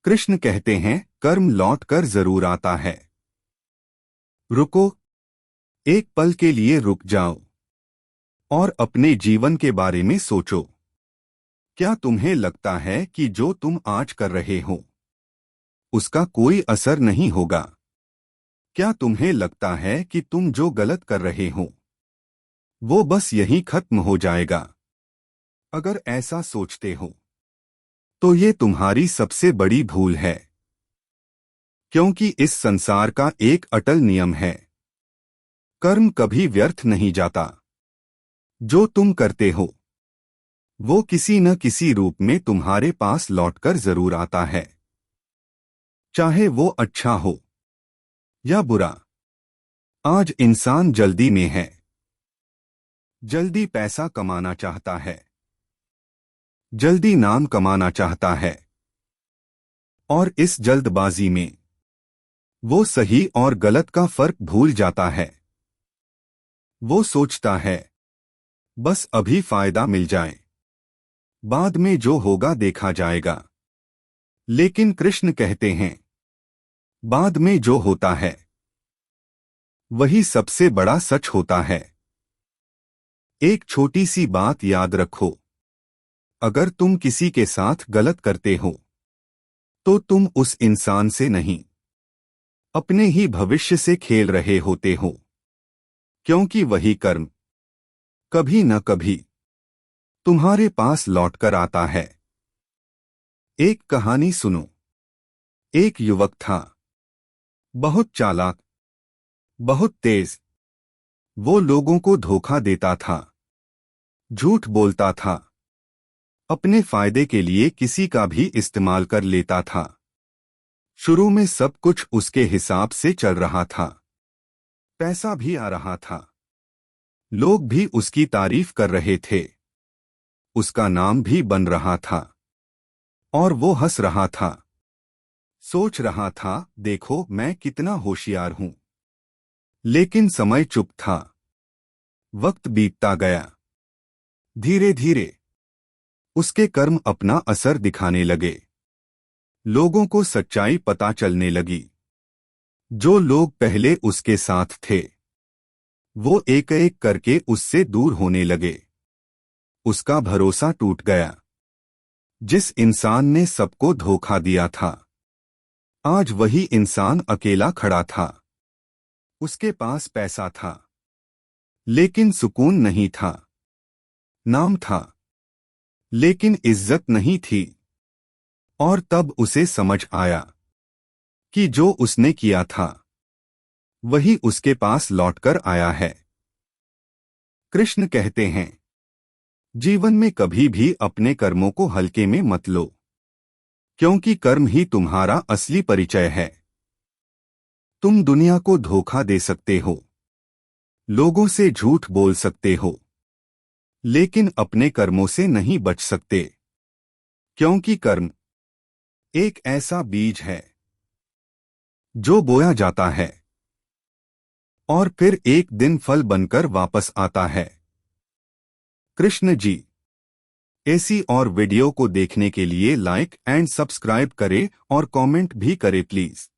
कृष्ण कहते हैं, कर्म लौट कर जरूर आता है। रुको, एक पल के लिए रुक जाओ और अपने जीवन के बारे में सोचो। क्या तुम्हें लगता है कि जो तुम आज कर रहे हो उसका कोई असर नहीं होगा? क्या तुम्हें लगता है कि तुम जो गलत कर रहे हो वो बस यहीं खत्म हो जाएगा? अगर ऐसा सोचते हो तो ये तुम्हारी सबसे बड़ी भूल है, क्योंकि इस संसार का एक अटल नियम है, कर्म कभी व्यर्थ नहीं जाता। जो तुम करते हो वो किसी न किसी रूप में तुम्हारे पास लौटकर जरूर आता है, चाहे वो अच्छा हो या बुरा। आज इंसान जल्दी में है, जल्दी पैसा कमाना चाहता है, जल्दी नाम कमाना चाहता है, और इस जल्दबाजी में वो सही और गलत का फर्क भूल जाता है। वो सोचता है बस अभी फायदा मिल जाए, बाद में जो होगा देखा जाएगा। लेकिन कृष्ण कहते हैं, बाद में जो होता है वही सबसे बड़ा सच होता है। एक छोटी सी बात याद रखो, अगर तुम किसी के साथ गलत करते हो तो तुम उस इंसान से नहीं, अपने ही भविष्य से खेल रहे होते हो, क्योंकि वही कर्म कभी न कभी तुम्हारे पास लौटकर आता है। एक कहानी सुनो। एक युवक था, बहुत चालाक, बहुत तेज। वो लोगों को धोखा देता था, झूठ बोलता था, अपने फायदे के लिए किसी का भी इस्तेमाल कर लेता था। शुरू में सब कुछ उसके हिसाब से चल रहा था, पैसा भी आ रहा था, लोग भी उसकी तारीफ कर रहे थे, उसका नाम भी बन रहा था, और वो हंस रहा था, सोच रहा था देखो मैं कितना होशियार हूं। लेकिन समय चुप था। वक्त बीतता गया। धीरे धीरे उसके कर्म अपना असर दिखाने लगे। लोगों को सच्चाई पता चलने लगी। जो लोग पहले उसके साथ थे वो एक एक करके उससे दूर होने लगे। उसका भरोसा टूट गया। जिस इंसान ने सबको धोखा दिया था आज वही इंसान अकेला खड़ा था। उसके पास पैसा था लेकिन सुकून नहीं था, नाम था लेकिन इज्जत नहीं थी। और तब उसे समझ आया कि जो उसने किया था वही उसके पास लौटकर आया है। कृष्ण कहते हैं, जीवन में कभी भी अपने कर्मों को हल्के में मत लो, क्योंकि कर्म ही तुम्हारा असली परिचय है। तुम दुनिया को धोखा दे सकते हो, लोगों से झूठ बोल सकते हो, लेकिन अपने कर्मों से नहीं बच सकते, क्योंकि कर्म एक ऐसा बीज है जो बोया जाता है और फिर एक दिन फल बनकर वापस आता है। कृष्ण जी। ऐसी और वीडियो को देखने के लिए लाइक एंड सब्सक्राइब करें और कमेंट भी करें प्लीज।